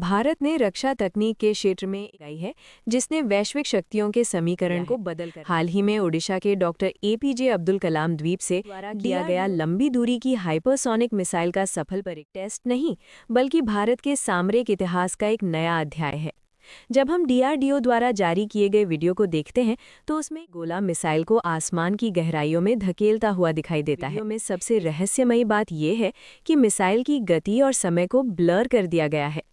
भारत ने रक्षा तकनीक के क्षेत्र में इकाई है जिसने वैश्विक शक्तियों के समीकरण को बदल कर हाल ही में ओडिशा के डॉक्टर एपीजे अब्दुल कलाम द्वीप से द्वारा किया गया लंबी दूरी की हाइपरसोनिक मिसाइल का सफल परीक्षण टेस्ट नहीं बल्कि भारत के सामरिक इतिहास का एक नया अध्याय है। जब हम डीआरडीओ द्वारा जारी किए गए वीडियो को देखते हैं तो उसमें गोला मिसाइल को आसमान की गहराइयों में धकेलता हुआ दिखाई देता है। वीडियो में सबसे रहस्यमयी बात यह है कि मिसाइल की गति और समय को ब्लर कर दिया गया है।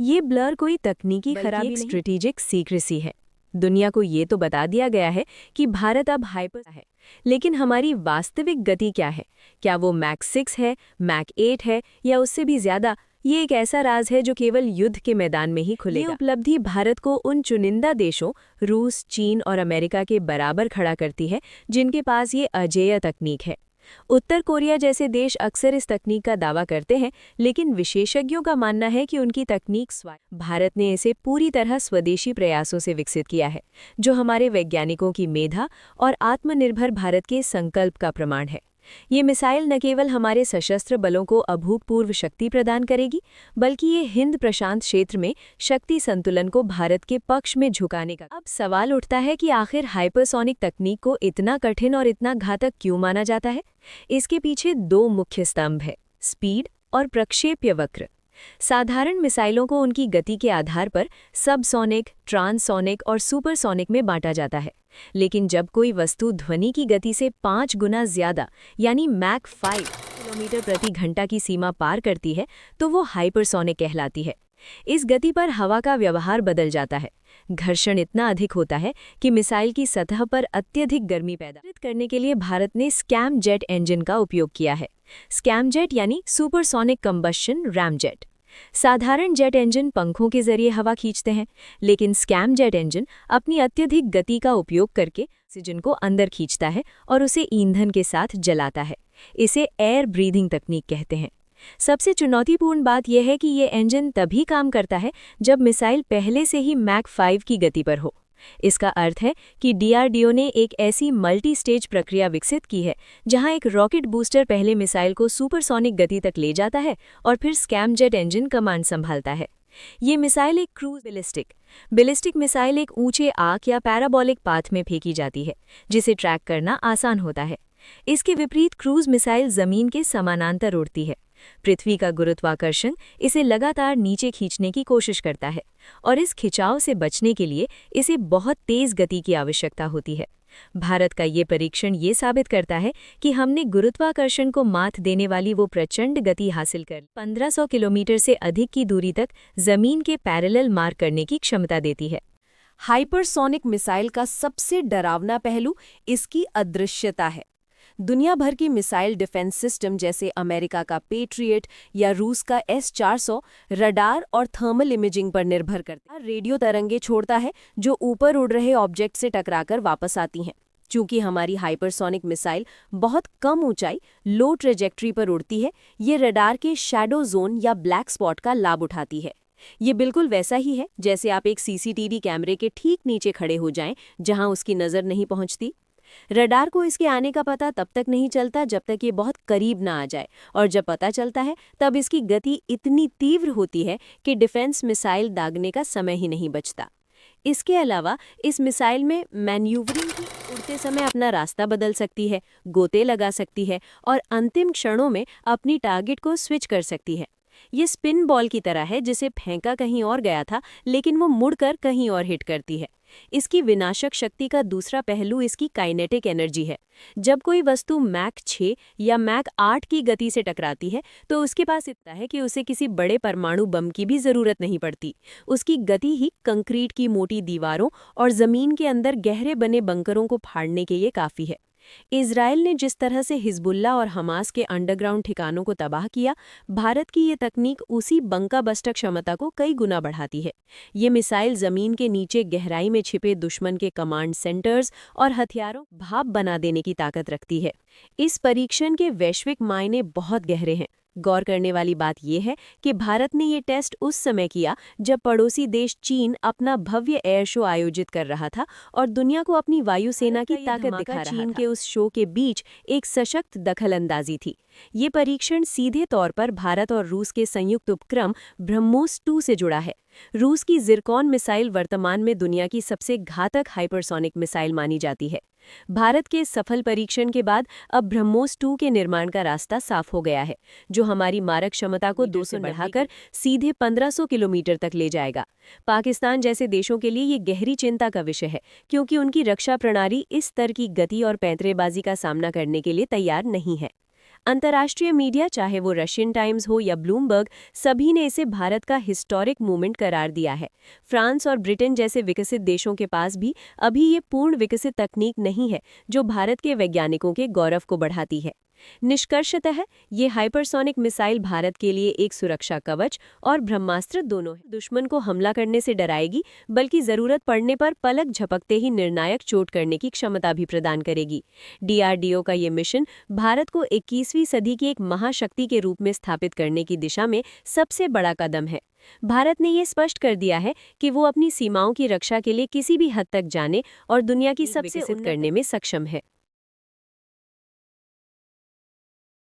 ये ब्लर कोई तकनीकी खराबी नहीं, स्ट्रेटेजिक सीक्रेसी है। दुनिया को ये तो बता दिया गया है कि भारत अब हाइपर है, लेकिन हमारी वास्तविक गति क्या है? क्या वो मैक 6 है, मैक 8 है या उससे भी ज्यादा? ये एक ऐसा राज है जो केवल युद्ध के मैदान में ही खुलेगा। ये उपलब्धि भारत को उन चुनिंदा देशों रूस, चीन और अमेरिका के बराबर खड़ा करती है जिनके पास ये अजेय तकनीक है। उत्तर कोरिया जैसे देश अक्सर इस तकनीक का दावा करते हैं, लेकिन विशेषज्ञों का मानना है कि उनकी तकनीक भारत ने इसे पूरी तरह स्वदेशी प्रयासों से विकसित किया है, जो हमारे वैज्ञानिकों की मेधा और आत्मनिर्भर भारत के संकल्प का प्रमाण है। ये मिसाइल न केवल हमारे सशस्त्र बलों को अभूतपूर्व शक्ति प्रदान करेगी, बल्कि ये हिंद प्रशांत क्षेत्र में शक्ति संतुलन को भारत के पक्ष में झुकाने का। अब सवाल उठता है कि आखिर हाइपरसोनिक तकनीक को इतना कठिन और इतना घातक क्यों माना जाता है? इसके पीछे दो मुख्य स्तंभ हैं: स्पीड और प्रक्षेप्य वक्र। साधारण मिसाइलों को उनकी गति के आधार पर सबसोनिक, ट्रांससोनिक और सुपरसोनिक में बांटा जाता है, लेकिन जब कोई वस्तु ध्वनि की गति से 5 गुना ज्यादा यानी मैक 5 किलोमीटर प्रति घंटा की सीमा पार करती है तो वो हाइपरसोनिक कहलाती है। इस गति पर हवा का व्यवहार बदल जाता है। घर्षण इतना अधिक होता है कि मिसाइल की सतह पर अत्यधिक गर्मी पैदा करने के लिए भारत ने स्कैम जेट इंजन का उपयोग किया है। स्कैम जेट यानी सुपरसोनिक कंबस्शन रैमजेट। साधारण जेट इंजन पंखों के जरिए हवा खींचते हैं, लेकिन स्कैम जेट इंजन अपनी अत्यधिक गति का उपयोग करके ऑक्सीजन को अंदर खींचता है और उसे ईंधन के साथ जलाता है। इसे एयर ब्रीथिंग तकनीक कहते हैं। सबसे चुनौतीपूर्ण बात यह है कि ये इंजन तभी काम करता है जब मिसाइल पहले से ही मैक 5 की गति पर हो। इसका अर्थ है कि डीआरडीओ ने एक ऐसी मल्टी स्टेज प्रक्रिया विकसित की है जहां एक रॉकेट बूस्टर पहले मिसाइल को सुपरसोनिक गति तक ले जाता है और फिर स्कैम जेट इंजन कमांड संभालता है। ये मिसाइल एक क्रूज बैलिस्टिक मिसाइल एक ऊंचे आर्क या पैराबोलिक पाथ में फेंकी जाती है, जिसे ट्रैक करना आसान होता है। इसके विपरीत क्रूज मिसाइल जमीन के समानांतर उड़ती है। पृथ्वी का गुरुत्वाकर्षण इसे लगातार नीचे खींचने की कोशिश करता है और इस खिंचाव से बचने के लिए इसे बहुत तेज गति की आवश्यकता होती है। भारत का ये परीक्षण ये साबित करता है कि हमने गुरुत्वाकर्षण को मात देने वाली वो प्रचंड गति हासिल कर 1500 किलोमीटर से अधिक की दूरी तक जमीन के पैरेलल मार करने की क्षमता देती है। हाइपरसोनिक मिसाइल का सबसे डरावना पहलू इसकी अदृश्यता है। दुनिया भर की मिसाइल डिफेंस सिस्टम जैसे अमेरिका का पेट्रियट या रूस का S-400 रडार और थर्मल इमेजिंग पर निर्भर करता है। रेडियो तरंगे छोड़ता है जो ऊपर उड़ रहे ऑब्जेक्ट से टकराकर वापस आती हैं। चूंकि हमारी हाइपरसोनिक मिसाइल बहुत कम ऊंचाई लो ट्रेजेक्ट्री पर उड़ती है, ये रडार के शैडो जोन या ब्लैक स्पॉट का लाभ उठाती है। ये बिल्कुल वैसा ही है जैसे आप एक सीसीटीवी कैमरे के ठीक नीचे खड़े हो जाएं जहां उसकी नज़र नहीं पहुंचती। रडार को इसके आने का पता तब तक नहीं चलता जब तक ये बहुत करीब ना आ जाए, और जब पता चलता है तब इसकी गति इतनी तीव्र होती है कि डिफेंस मिसाइल दागने का समय ही नहीं बचता। इसके अलावा इस मिसाइल में मैन्यूवरिंग की उड़ते समय अपना रास्ता बदल सकती है, गोते लगा सकती है और अंतिम क्षणों में अपनी टारगेट को स्विच कर सकती है। ये स्पिन बॉल की तरह है जिसे फेंका कहीं और गया था, लेकिन वो मुड़कर कहीं और हिट करती है। इसकी विनाशक शक्ति का दूसरा पहलू इसकी काइनेटिक एनर्जी है। जब कोई वस्तु मैक 6 या मैक 8 की गति से टकराती है तो उसके पास इतना है कि उसे किसी बड़े परमाणु बम की भी जरूरत नहीं पड़ती। उसकी गति ही कंक्रीट की मोटी दीवारों और जमीन के अंदर गहरे बने बंकरों को फाड़ने के लिए काफी है। इजराइल ने जिस तरह से हिजबुल्ला और हमास के अंडरग्राउंड ठिकानों को तबाह किया, भारत की ये तकनीक उसी बंका बस्टर क्षमता को कई गुना बढ़ाती है। ये मिसाइल जमीन के नीचे गहराई में छिपे दुश्मन के कमांड सेंटर्स और हथियारों भाप बना देने की ताकत रखती है। इस परीक्षण के वैश्विक मायने बहुत गहरे हैं। गौर करने वाली बात यह है कि भारत ने ये टेस्ट उस समय किया जब पड़ोसी देश चीन अपना भव्य एयर शो आयोजित कर रहा था और दुनिया को अपनी वायुसेना की ताकत दिखा रहा था। चीन के उस शो के बीच एक सशक्त दखलंदाजी थी। ये परीक्षण सीधे तौर पर भारत और रूस के संयुक्त उपक्रम ब्रह्मोस 2 से जुड़ा है। रूस की ज़िरकॉन मिसाइल वर्तमान में दुनिया की सबसे घातक हाइपरसोनिक मिसाइल मानी जाती है। भारत के सफल परीक्षण के बाद अब ब्रह्मोस 2 के निर्माण का रास्ता साफ हो गया है, जो हमारी मारक क्षमता को 200 बढ़ाकर सीधे 1500 किलोमीटर तक ले जाएगा। पाकिस्तान जैसे देशों के लिए ये गहरी चिंता का विषय है, क्योंकि उनकी रक्षा प्रणाली इस स्तर की गति और पैंतरेबाजी का सामना करने के लिए तैयार नहीं है। अंतर्राष्ट्रीय मीडिया, चाहे वो रशियन टाइम्स हो या ब्लूमबर्ग, सभी ने इसे भारत का हिस्टोरिक मूवमेंट करार दिया है। फ्रांस और ब्रिटेन जैसे विकसित देशों के पास भी अभी ये पूर्ण विकसित तकनीक नहीं है, जो भारत के वैज्ञानिकों के गौरव को बढ़ाती है। निष्कर्षतः ये हाइपरसोनिक मिसाइल भारत के लिए एक सुरक्षा कवच और ब्रह्मास्त्र दोनों है। दुश्मन को हमला करने से डराएगी, बल्कि जरूरत पड़ने पर पलक झपकते ही निर्णायक चोट करने की क्षमता भी प्रदान करेगी। DRDO का ये मिशन भारत को 21वीं सदी की एक महाशक्ति के रूप में स्थापित करने की दिशा में सबसे बड़ा कदम है। भारत ने ये स्पष्ट कर दिया है कि वो अपनी सीमाओं की रक्षा के लिए किसी भी हद तक जाने और दुनिया की सबसे विकसित करने में सक्षम है।